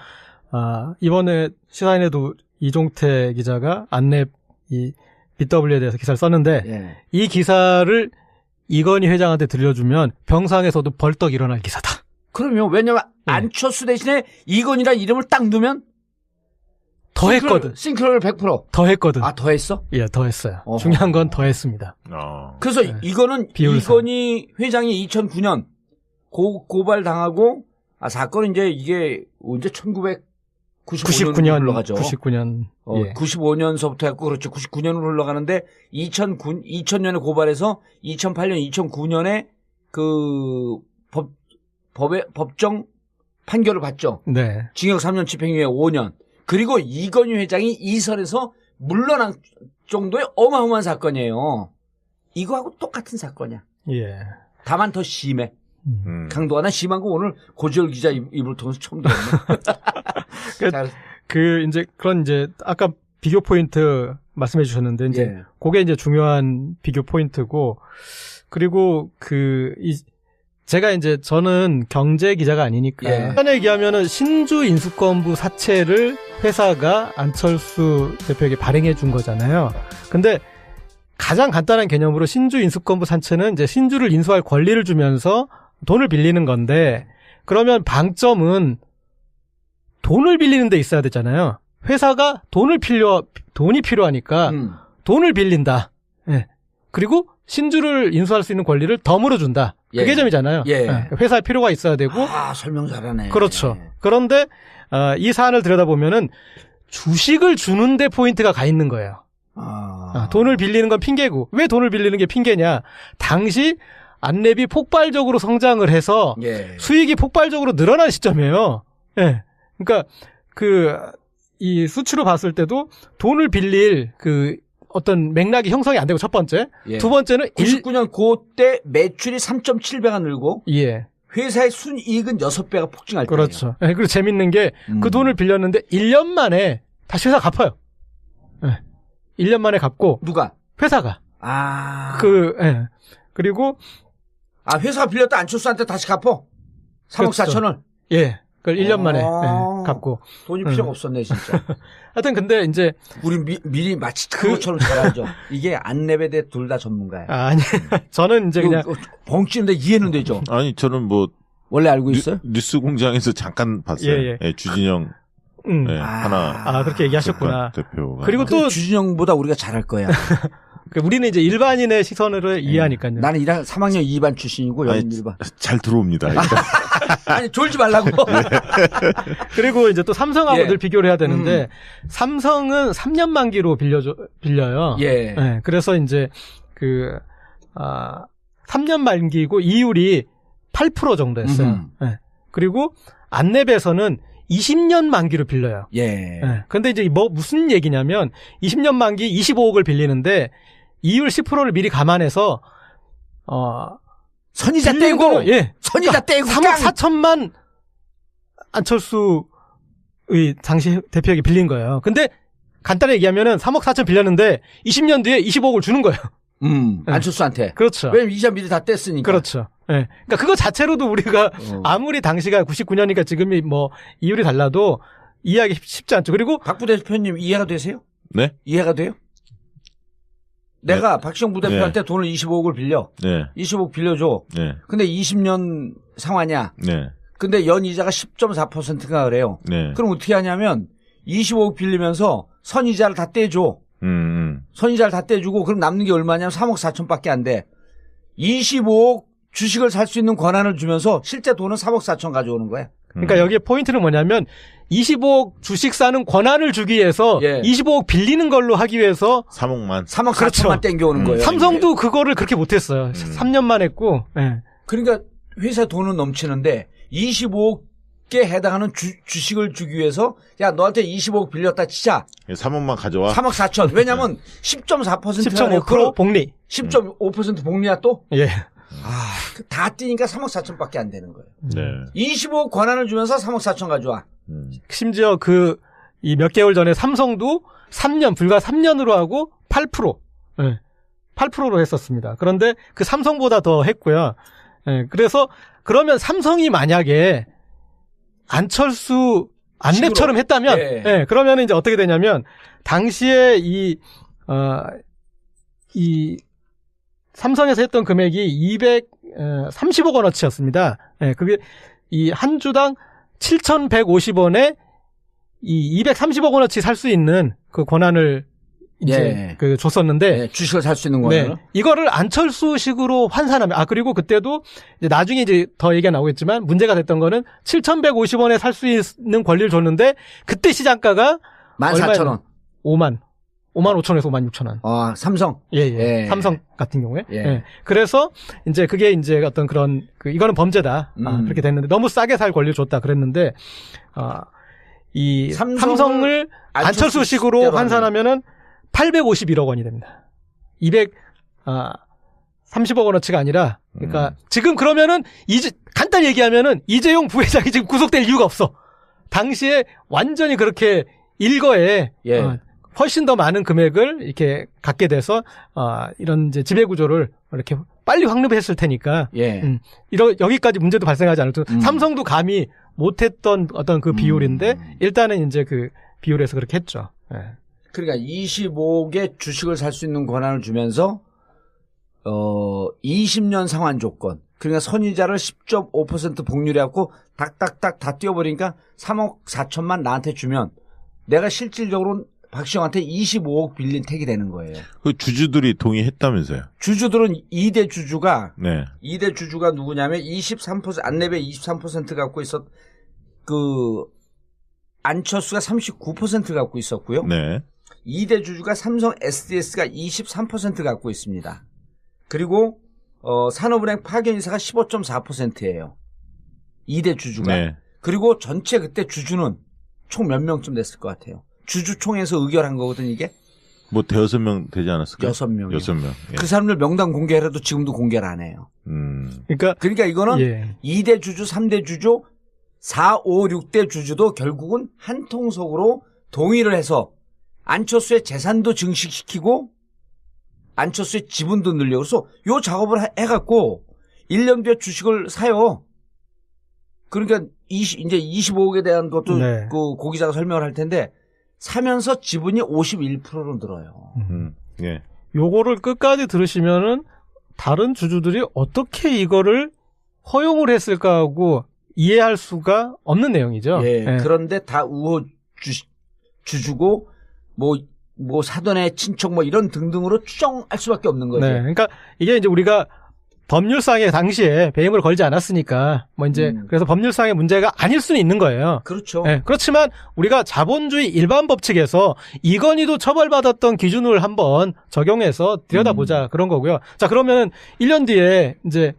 이번에 시사인에도 이종태 기자가 안랩 이 BW에 대해서 기사를 썼는데 이 기사를 이건희 회장한테 들려주면 병상에서도 벌떡 일어날 기사다. 그럼요. 왜냐면 안철수 대신에 이건희라는 이름을 딱 넣으면 더 했거든. 싱크로율 100%. 더 했거든. 더 했어? 예, 더 했어요. 중요한 건 더 했습니다. 그래서 이거는 이건희 회장이 2009년 고발당하고 사건은 이제 이게 언제 1999년으로 흘러가죠. 99년. 95년서부터 했고, 그렇죠. 99년으로 흘러가는데, 2000년에 고발해서 2008년, 2009년에 그 법정 판결을 받죠. 징역 3년, 집행유예 5년. 그리고 이건희 회장이 이 선에서 물러난 정도의 어마어마한 사건이에요. 이거하고 똑같은 사건이야. 다만 더 심해. 강도가 나 심한 거 오늘 고지열 기자 입을 통해서 처음 들었네. 이제 아까 비교 포인트 말씀해 주셨는데, 이제, 그게 이제 중요한 비교 포인트고, 그리고 저는 경제 기자가 아니니까. 간단히 얘기하면은 신주 인수권부 사채를 회사가 안철수 대표에게 발행해 준 거잖아요. 근데 가장 간단한 개념으로 신주 인수권부 사채는 이제 신주를 인수할 권리를 주면서 돈을 빌리는 건데, 그러면 방점은 돈을 빌리는 데 있어야 되잖아요. 회사가 돈이 필요하니까 돈을 빌린다. 그리고 신주를 인수할 수 있는 권리를 덤으로 준다. 그게 점이잖아요. 회사에 필요가 있어야 되고. 설명 잘하네. 그렇죠. 그런데 이 사안을 들여다보면은 주식을 주는데 포인트가 가 있는 거예요. 돈을 빌리는 건 핑계고. 왜 돈을 빌리는 게 핑계냐? 당시 안랩이 폭발적으로 성장을 해서 수익이 폭발적으로 늘어난 시점이에요. 그러니까 이 수치로 봤을 때도 돈을 빌릴 어떤 맥락이 형성이 안 되고, 첫 번째. 두 번째는 99년 그때 매출이 3.7배가 늘고 회사의 순이익은 6배가 폭증할 때예요. 그렇죠. 그리고 재밌는 게 그 돈을 빌렸는데 1년 만에 다시 회사 갚아요. 1년 만에 갚고. 누가? 회사가. 그리고 회사가 빌렸다 안철수한테 다시 갚어? 3억 4천을? 그걸 1년 만에 갚고. 돈이 필요가 없었네, 진짜. 하여튼 근데 이제 우리 미리 마치 그것처럼 잘 알죠. 이게 안랩에 대해 둘 다 전문가예요. 아니, 저는 이제 그냥 벙찌는데 이해는 되죠. 아니, 저는 원래 알고 있어요? 뉴스공장에서 잠깐 봤어요. 주진영 하나. 그렇게 얘기하셨구나. 대표가. 그리고 또 주진영보다 우리가 잘할 거야. 우리는 이제 일반인의 시선으로 이해하니까요. 나는 3학년 2반 출신이고 여기 1반. 잘 들어옵니다. 아니 졸지 말라고. 그리고 이제 또 삼성하고 늘 비교를 해야 되는데 삼성은 3년 만기로 빌려요. 예. 그래서 이제 3년 만기고 이율이 8% 정도였어요. 예. 그리고 안내배에서는 20년 만기로 빌려요. 예. 근데 이제 무슨 얘기냐면 20년 만기 25억을 빌리는데 이율 10%를 미리 감안해서 선이자 떼고 선이자 떼고 3억 4천만 안철수의 당시 대표에게 빌린 거예요. 근데 간단히 얘기하면은 3억 4천 빌렸는데 20년 뒤에 25억을 주는 거예요. 안철수한테. 그렇죠. 왜냐면 이자 미리 다 뗐으니까. 그렇죠. 예. 그러니까 그거 자체로도 우리가 아무리 당시가 99년이니까 지금이 이율이 달라도 이해하기 쉽지 않죠. 그리고 박 부대표님 이해가 되세요? 네? 이해가 돼요? 내가 박시영 부대표한테 돈을 25억을 빌려. 25억 빌려줘. 근데 20년 상환이야. 근데 연이자가 10.4%가 그래요. 그럼 어떻게 하냐면 25억 빌리면서 선이자를 다 떼줘. 선이자를 다 떼주고 그럼 남는 게 얼마냐면 3억 4천밖에 안 돼. 25억 주식을 살 수 있는 권한을 주면서 실제 돈은 3억 4천 가져오는 거야. 그러니까 여기에 포인트는 뭐냐면 25억 주식 사는 권한을 주기 위해서 25억 빌리는 걸로 하기 위해서 3억 4천만 땡겨오는 거예요. 삼성도 그거를 그렇게 못했어요. 3년만 했고. 그러니까 회사 돈은 넘치는데 25억에 해당하는 주식을 주기 위해서 야 너한테 25억 빌렸다 치자. 3억만 가져와. 3억 4천. 왜냐면 10.4%가 10.5% 복리. 10.5% 복리야 또? 예. 다 뛰니까 3억 4천밖에 안 되는 거예요. 25억 권한을 주면서 3억 4천 가져와. 심지어 이 몇 개월 전에 삼성도 불과 3년으로 하고 8%. 8%로 했었습니다. 그런데 그 삼성보다 더 했고요. 그래서 그러면 삼성이 만약에 안철수 안랩처럼 했다면, 그러면 이제 어떻게 되냐면, 당시에 삼성에서 했던 금액이 230억 원어치였습니다. 그게 한 주당 7,150원에 230억 원어치 살 수 있는 그 권한을 이제 줬었는데 주식을 살 수 있는 권한을 이거를 안철수식으로 환산하면 그리고 그때도 이제 나중에 이제 더 얘기가 나오겠지만 문제가 됐던 거는 7,150원에 살 수 있는 권리를 줬는데 그때 시장가가 14,000원. 5만 5,500원에서 56,000원. 삼성. 예. 삼성 같은 경우에. 그래서 이제 그게 이제 어떤 그런 이거는 범죄다. 그렇게 됐는데 너무 싸게 살 권리를 줬다 그랬는데 이 삼성을 안철수식으로 환산하면은 851억 원이 됩니다. 230억 원어치가 아니라 그러니까 지금 그러면은 간단히 얘기하면은 이재용 부회장이 지금 구속될 이유가 없어. 당시에 완전히 그렇게 일거에 훨씬 더 많은 금액을 이렇게 갖게 돼서 이런 이제 지배 구조를 이렇게 빨리 확립했을 테니까 여기까지 문제도 발생하지 않을 때 삼성도 감히 못했던 어떤 그 비율인데 일단은 이제 그 비율에서 그렇게 했죠. 그러니까 25억의 주식을 살 수 있는 권한을 주면서 20년 상환 조건. 그러니까 선이자를 10.5% 복률해 갖고 닥닥닥 다 띄워버리니까 3억 4천만 나한테 주면 내가 실질적으로 박시영한테 25억 빌린 택이 되는 거예요. 그 주주들이 동의했다면서요? 주주들은 2대 주주가 2대 주주가 누구냐면 23% 안내배 23% 갖고 있었 안철수가 39% 갖고 있었고요. 2대 주주가 삼성 SDS가 23% 갖고 있습니다. 그리고 산업은행 파견이사가 15.4%예요. 2대 주주가. 그리고 전체 그때 주주는 총 몇 명쯤 됐을 것 같아요. 주주총회에서 의결한 거거든 이게. 뭐 대여섯 명 되지 않았을까요? 6명. 6명. 그 사람들 명단 공개해도 지금도 공개를 안 해요. 그러니까 이거는 2대 주주, 3대 주주, 4, 5, 6대 주주도 결국은 한 통속으로 동의를 해서 안철수의 재산도 증식시키고 안철수의 지분도 늘려. 그래서 요 작업을 해갖고 1년 뒤에 주식을 사요. 그러니까 이제 25억에 대한 것도 그 고 기자가 설명을 할 텐데 사면서 지분이 51%로 늘어요. 요거를 끝까지 들으시면은 다른 주주들이 어떻게 이거를 허용을 했을까 하고 이해할 수가 없는 내용이죠. 그런데 다 우호 주주고 뭐 뭐 사돈의 친척 뭐 이런 등등으로 추정할 수밖에 없는 거죠. 네. 그러니까 이게 이제 우리가 법률상에 당시에 배임을 걸지 않았으니까 뭐 이제 그래서 법률상의 문제가 아닐 수는 있는 거예요. 그렇죠. 네, 그렇지만 우리가 자본주의 일반 법칙에서 이건희도 처벌받았던 기준을 한번 적용해서 들여다보자 그런 거고요. 자, 그러면 1년 뒤에 이제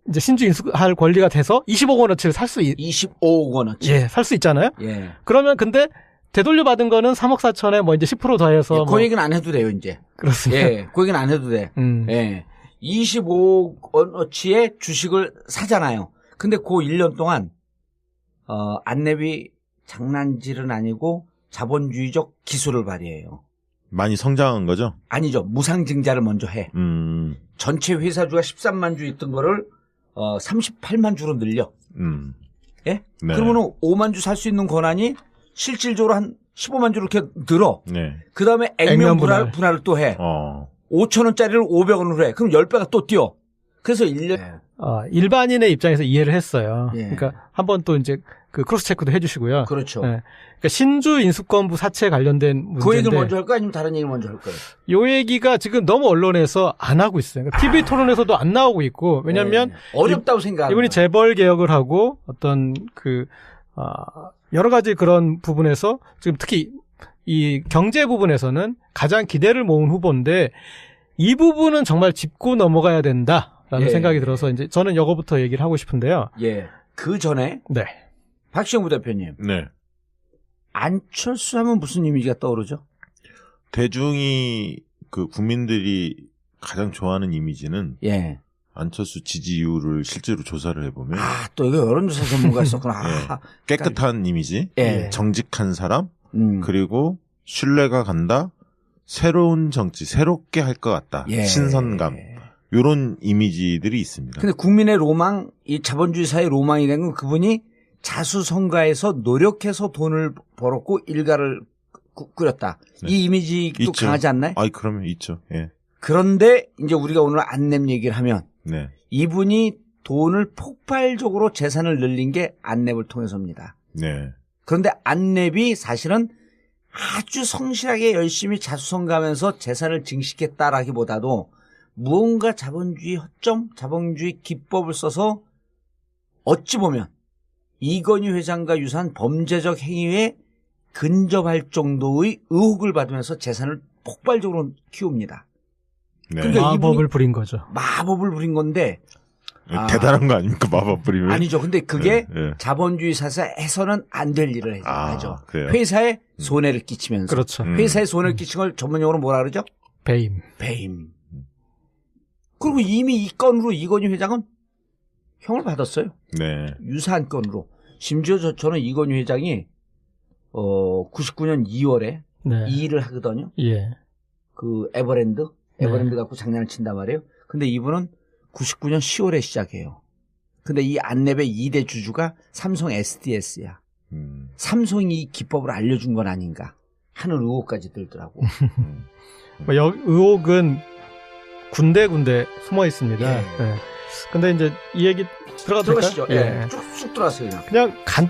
이제 신주 인수할 권리가 돼서 25억 원어치를 25억 원어치. 예, 살 수 있잖아요. 예. 그러면 근데 되돌려 받은 거는 3억 4천에 뭐 이제 10% 더해서 그 얘기는 안 해도 돼요, 이제. 그렇습니다. 예. 그 얘기는 안 해도 돼. 예. 25억 원어치의 주식을 사잖아요. 근데 그 1년 동안 안내비 장난질은 아니고 자본주의적 기술을 발휘해요. 많이 성장한 거죠? 아니죠. 무상증자를 먼저 해. 전체 회사주가 13만 주 있던 거를 38만 주로 늘려. 예? 네. 그러면은 5만 주 살 수 있는 권한이 실질적으로 한 15만 주로 이렇게 늘어. 네. 그 다음에 액면 분할을 또 해. 5천 원짜리를 500원으로 해. 그럼 10배가 또 뛰어. 그래서 1년. 일반인의 입장에서 이해를 했어요. 예. 그러니까 한번 또 이제 그 크로스 체크도 해주시고요. 그렇죠. 예. 그러니까 신주 인수권부 사채 관련된 문제인데. 그 얘기를 먼저 할까요? 아니면 다른 얘기를 먼저 할까요? 요 얘기가 지금 너무 언론에서 안 하고 있어요. 그러니까 TV 토론에서도 안 나오고 있고. 왜냐면. 어렵다고 생각합니다. 이분이 재벌 개혁을 하고 어떤 여러 가지 그런 부분에서 지금 특히 이 경제 부분에서는 가장 기대를 모은 후보인데 이 부분은 정말 짚고 넘어가야 된다라는 생각이 들어서 이제 저는 이거부터 얘기를 하고 싶은데요. 예. 그 전에 네. 박시영 부대표님. 네. 안철수 하면 무슨 이미지가 떠오르죠? 대중이 국민들이 가장 좋아하는 이미지는 예. 안철수 지지율을 실제로 조사를 해보면 또 이거 여론조사 전문가 있었구나. 예. 깨끗한 이미지, 예. 정직한 사람, 그리고 신뢰가 간다, 새로운 정치, 새롭게 할 것 같다, 예. 신선감, 이런 이미지들이 있습니다. 근데 국민의 로망, 이 자본주의 사회의 로망이 된 건 그분이 자수성가해서 노력해서 돈을 벌었고 일가를 꾸렸다. 네. 이 이미지도 있죠. 강하지 않나요? 그러면 있죠. 예. 그런데 이제 우리가 오늘 안랩 얘기를 하면 네. 이분이 돈을 폭발적으로 재산을 늘린 게 안랩을 통해서입니다. 네. 그런데 안랩이 사실은 아주 성실하게 열심히 자수성가하면서 재산을 증식했다라기보다도 무언가 자본주의 허점, 자본주의 기법을 써서 어찌 보면 이건희 회장과 유사한 범죄적 행위에 근접할 정도의 의혹을 받으면서 재산을 폭발적으로 키웁니다. 네. 그러니까 마법을 부린 거죠. 마법을 부린 건데 대단한 거 아닙니까? 마법 부리면? 아니죠. 근데 그게 자본주의 사회에서는 안 될 일을 하죠. 그래요? 회사에 손해를 끼치면서. 그렇죠. 회사에 손해를 끼친 걸 전문용어로 뭐라 그러죠? 배임. 그리고 이미 이 건으로 이건희 회장은 형을 받았어요. 네. 유사한 건으로. 심지어 저는 이건희 회장이 99년 2월에 이 일을 하거든요. 예. 그 에버랜드 갖고 장난을 친단 말이에요. 근데 이분은 99년 10월에 시작해요. 근데 이 안랩의 2대 주주가 삼성 SDS야. 삼성이 이 기법을 알려준 건 아닌가 하는 의혹까지 들더라고. 의혹은 군데군데 숨어 있습니다. 예. 근데 이제 이 얘기 들어가시죠. 예. 쭉쭉 들어가세요. 그냥 간단